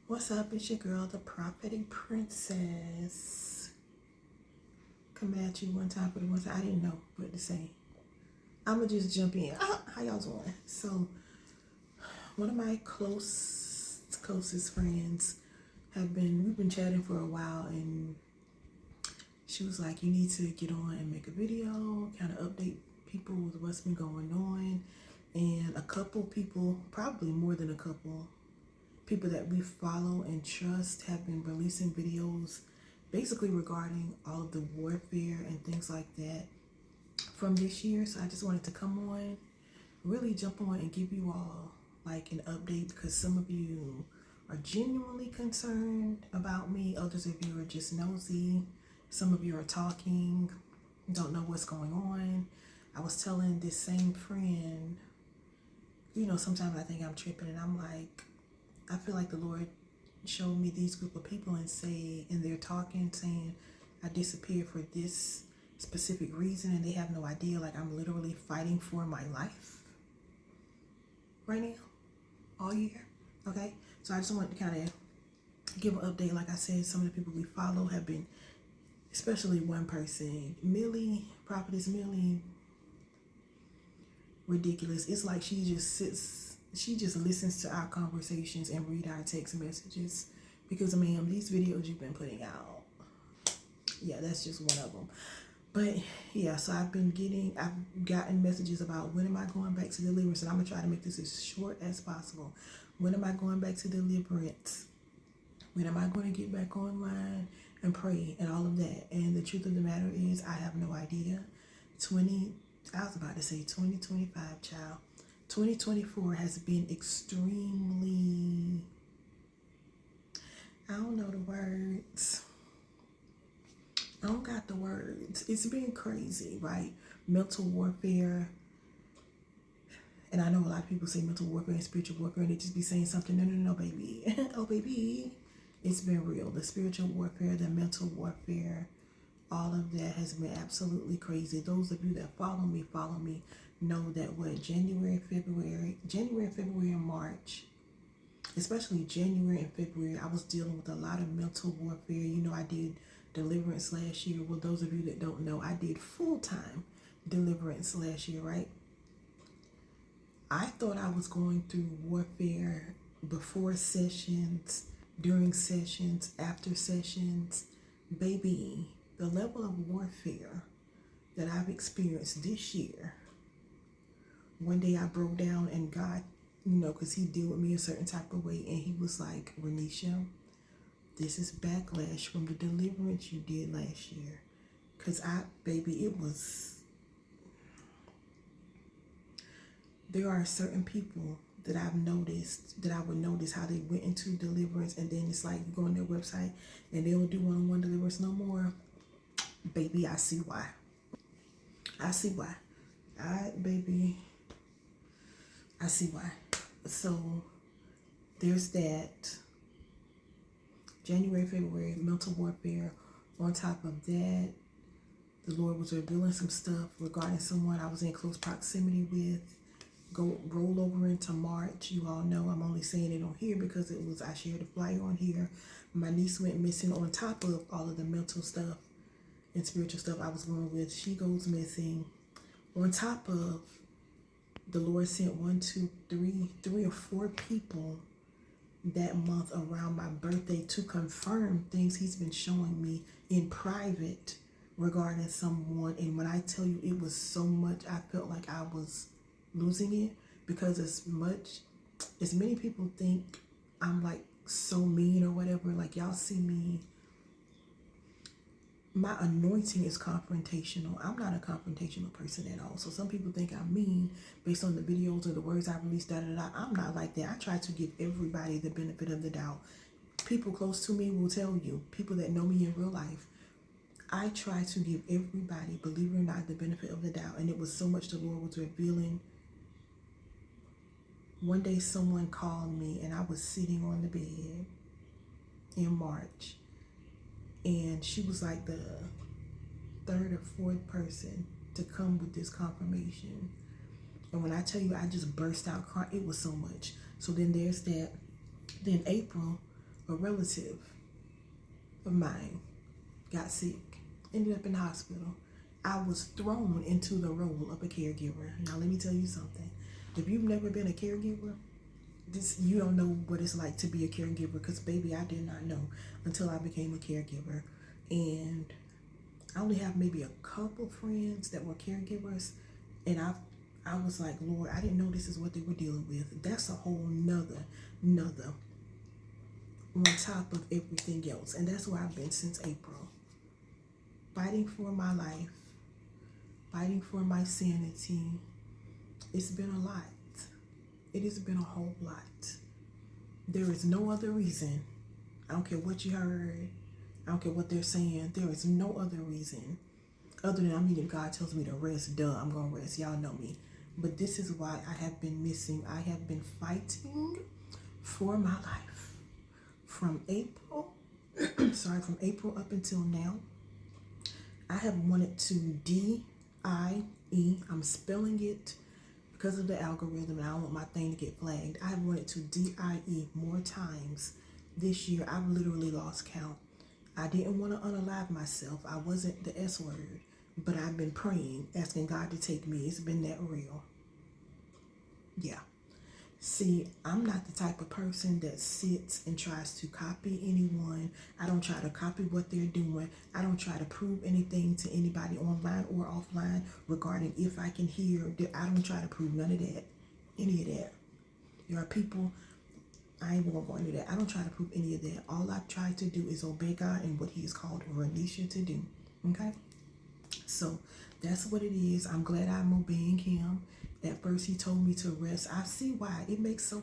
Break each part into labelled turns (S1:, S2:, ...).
S1: What's up? It's your girl, the Prophetic Princess. Coming at you one time for the one time. I didn't know what to say. I'ma just jump in. How y'all doing? So, one of my closest friends we've been chatting for a while, and she was like, you need to get on and make a video, kind of update people with what's been going on. And a couple people, probably more than a couple, people that we follow and trust have been releasing videos basically regarding all of the warfare and things like that from this year. So I just wanted to come on, really jump on and give you all like an update, because some of you are genuinely concerned about me. Others of you are just nosy. Some of you are talking, don't know what's going on. I was telling this same friend, sometimes I think I'm tripping, and I'm like, I feel like the Lord showed me these group of people and they're talking, saying I disappeared for this specific reason, and they have no idea. Like, I'm literally fighting for my life right now, all year. Okay, so I just wanted to kind of give an update. Like I said, some of the people we follow have been, especially one person, Prophetess Millie, ridiculous. It's like she just listens to our conversations and read our text messages, because ma'am, these videos you've been putting out, yeah, that's just one of them. But yeah, so I've gotten messages about, when am I going back to Deliverance? And I'm gonna try to make this as short as possible. When am I going back to Deliverance? When am I going to get back online and pray and all of that? And the truth of the matter is, I have no idea. 2025, child. 2024 has been extremely, I don't know the words. I don't got the words. It's been crazy, right? Mental warfare. And I know a lot of people say mental warfare and spiritual warfare, and they just be saying something. No, baby. Oh, baby. It's been real. The spiritual warfare, the mental warfare, all of that has been absolutely crazy. Those of you that follow me, know that January, February, and March, especially January and February, I was dealing with a lot of mental warfare. I did Deliverance last year. Well, those of you that don't know, I did full-time Deliverance last year, right? I thought I was going through warfare before sessions, during sessions, after sessions. Baby, the level of warfare that I've experienced this year. One day I broke down, and God, because he dealt with me a certain type of way, and he was like, Renisha, this is backlash from the deliverance you did last year. Because there are certain people that I've noticed, that I would notice how they went into deliverance, and then it's like, you go on their website and they don't do one-on-one deliverance no more. Baby, I see why. I see why. I see why. So there's that. January, February, mental warfare. On top of that, the Lord was revealing some stuff regarding someone I was in close proximity with. Roll over into March. You all know I'm only saying it on here because I shared a flyer on here. My niece went missing. On top of all of the mental stuff and spiritual stuff I was going with, she goes missing. On top of, the Lord sent 3 or 4 people that month around my birthday to confirm things he's been showing me in private regarding someone. And when I tell you, it was so much, I felt like I was losing it, because as many people think I'm like so mean or whatever, like y'all see me, my anointing is confrontational. I'm not a confrontational person at all. So some people think I'm mean based on the videos or the words I release, I'm not like that. I try to give everybody the benefit of the doubt. People close to me will tell you, people that know me in real life, I try to give everybody, believe it or not, the benefit of the doubt. And it was so much the Lord was revealing. One day someone called me, and I was sitting on the bed in March, and she was like the 3rd or 4th person to come with this confirmation. And when I tell you, I just burst out crying. It was so much. So then there's that. Then April, a relative of mine got sick, ended up in the hospital. I was thrown into the role of a caregiver. Now let me tell you something. If you've never been a caregiver, you don't know what it's like to be a caregiver, because baby, I did not know until I became a caregiver. And I only have maybe a couple friends that were caregivers, and I was like, Lord, I didn't know this is what they were dealing with. That's a whole nother on top of everything else. And that's where I've been since April. Fighting for my life, fighting for my sanity. It's been a lot. It has been a whole lot. There is no other reason. I don't care what you heard. I don't care what they're saying. There is no other reason other than, if God tells me to rest, I'm going to rest. Y'all know me. But this is why I have been missing. I have been fighting for my life. From April, from April up until now, I have wanted to DIE. I'm spelling it because of the algorithm, and I don't want my thing to get flagged. I have wanted to DIE more times this year. I've literally lost count. I didn't want to unalive myself. I wasn't the S word, but I've been praying, asking God to take me. It's been that real. Yeah. See, I'm not the type of person that sits and tries to copy anyone. I don't try to copy what they're doing. I don't try to prove anything to anybody online or offline regarding if I can hear. I don't try to prove none of that, any of that. There are people, I ain't even gonna go into that. I don't try to prove any of that. All I've tried to do is obey God and what He has called Renisha to do. Okay? So that's what it is. I'm glad I'm obeying Him. At first He told me to rest. I see why. It makes so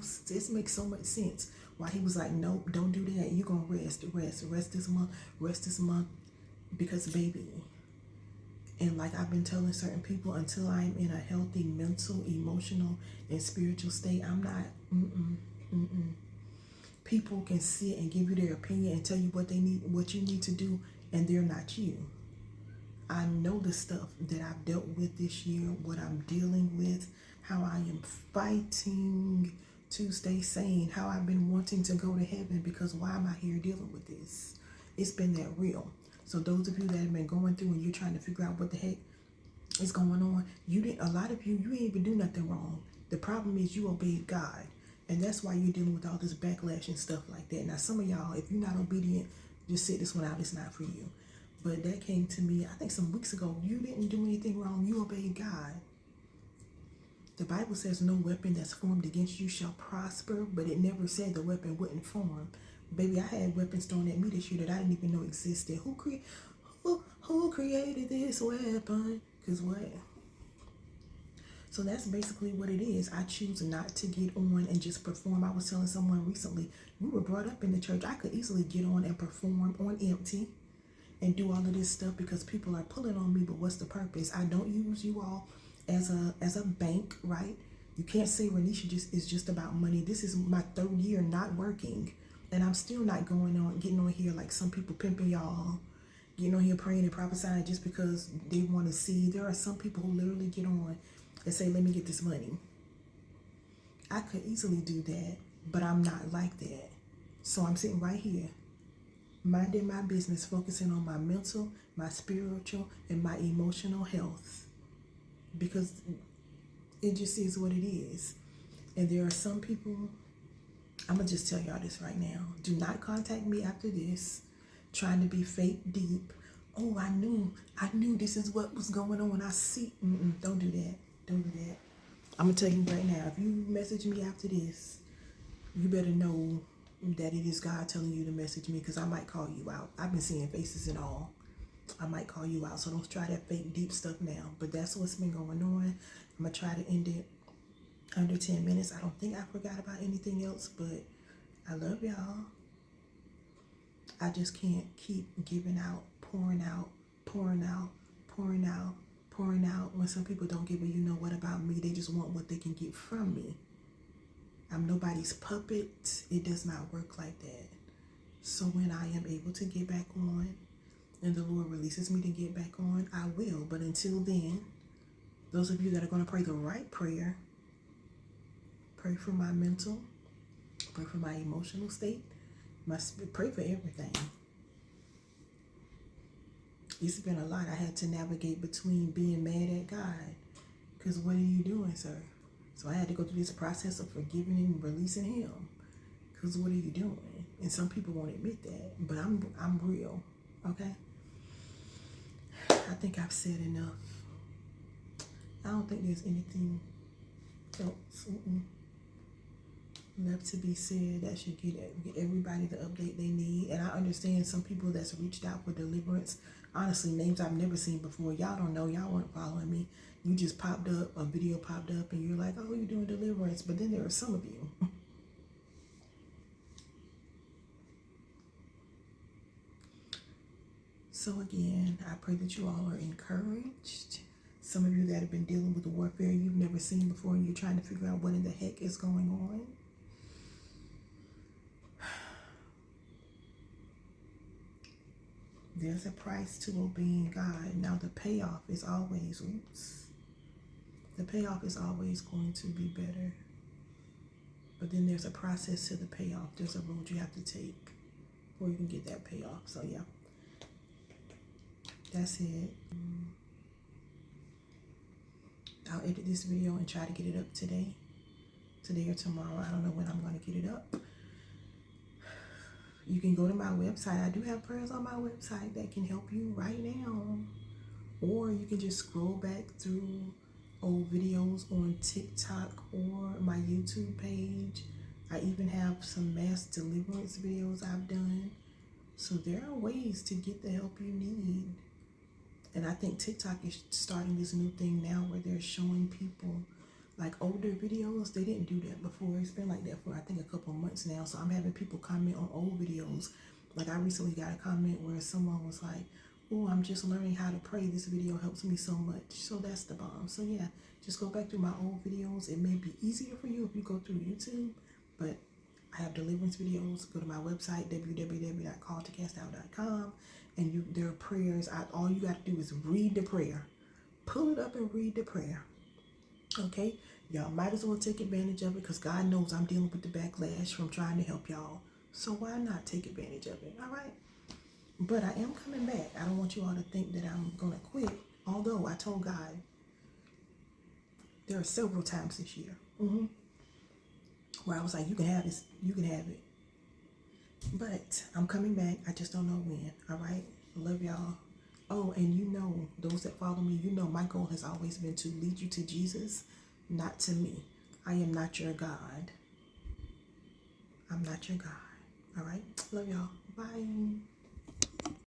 S1: much sense. Why He was like, nope, don't do that. You're gonna rest this month, because baby. And like I've been telling certain people, until I'm in a healthy mental, emotional, and spiritual state, I'm not. People can sit and give you their opinion and tell you what you need to do, and they're not you. I know the stuff that I've dealt with this year, what I'm dealing with, how I am fighting to stay sane, how I've been wanting to go to heaven, because why am I here dealing with this? It's been that real. So those of you that have been going through and you're trying to figure out what the heck is going on, a lot of you ain't even do nothing wrong. The problem is you obeyed God. And that's why you're dealing with all this backlash and stuff like that. Now, some of y'all, if you're not obedient, just sit this one out. It's not for you. But that came to me, I think some weeks ago. You didn't do anything wrong. You obeyed God. The Bible says no weapon that's formed against you shall prosper, but it never said the weapon wouldn't form. Baby, I had weapons thrown at me this year that I didn't even know existed. Who created this weapon? Because what? So that's basically what it is. I choose not to get on and just perform. I was telling someone recently, we were brought up in the church. I could easily get on and perform on empty and do all of this stuff because people are pulling on me, but what's the purpose? I don't use you all as a bank, right? You can't say Renisha is just about money. This is my 3rd year not working, and I'm still not getting on here like some people pimping y'all, getting on here praying and prophesying just because they want to see. There are some people who literally get on and say, let me get this money. I could easily do that, but I'm not like that. So I'm sitting right here, minding my business, focusing on my mental, my spiritual, and my emotional health, because it just is what it is. And there are some people, I'm going to just tell y'all this right now. Do not contact me after this trying to be fake deep. Oh, I knew this is what was going on. I see. Don't do that. Don't do that. I'm going to tell you right now, if you message me after this, you better know that it is God telling you to message me, because I might call you out. I've been seeing faces and all. I might call you out. So don't try that fake deep stuff now. But that's what's been going on. I'm going to try to end it under 10 minutes. I don't think I forgot about anything else, but I love y'all. I just can't keep giving out, pouring out, pouring out, pouring out, pouring out when some people don't give a you know what about me. They just want what they can get from me. I'm nobody's puppet. It does not work like that. So when I am able to get back on and the Lord releases me to get back on, I will. But until then, those of you that are going to pray the right prayer, pray for my mental, pray for my emotional state, Must pray for everything. It's been a lot. I had to navigate between being mad at God. Because what are you doing, sir? So I had to go through this process of forgiving and releasing him. Because what are you doing? And some people won't admit that. But I'm real. Okay? I think I've said enough. I don't think there's anything else left to be said that should get everybody the update they need. And I understand some people that's reached out for deliverance. Honestly, names I've never seen before. Y'all don't know. Y'all weren't following me. You just popped up, a video popped up, and you're like, oh, you're doing deliverance. But then there are some of you. So again, I pray that you all are encouraged. Some of you that have been dealing with warfare you've never seen before, and you're trying to figure out what in the heck is going on. There's a price to obeying God. Now the payoff is always, the payoff is always going to be better. But then there's a process to the payoff. There's a road you have to take before you can get that payoff. So yeah, that's it. I'll edit this video and try to get it up today or tomorrow. I don't know when I'm going to get it up. You can go to my website. I do have prayers on my website that can help you right now. Or you can just scroll back through old videos on TikTok or my YouTube page. I even have some mass deliverance videos I've done. So there are ways to get the help you need. And I think TikTok is starting this new thing now where they're showing people like older videos. They didn't do that before. It's been like that for I think a couple of months now. So I'm having people comment on old videos. Like I recently got a comment where someone was like, oh, I'm just learning how to pray. This video helps me so much. So that's the bomb. So yeah, just go back through my old videos. It may be easier for you if you go through YouTube, but I have deliverance videos. Go to my website, www.calledtocast.com, and there are prayers. All you got to do is read the prayer. Pull it up and read the prayer. Okay? Y'all might as well take advantage of it because God knows I'm dealing with the backlash from trying to help y'all. So why not take advantage of it? All right? But I am coming back. I don't want you all to think that I'm going to quit. Although I told God there are several times this year where I was like, you can have this. You can have it. But I'm coming back. I just don't know when. All right? Love y'all. Oh, and you know, those that follow me, you know my goal has always been to lead you to Jesus, not to me. I am not your God. I'm not your God. All right? Love y'all. Bye.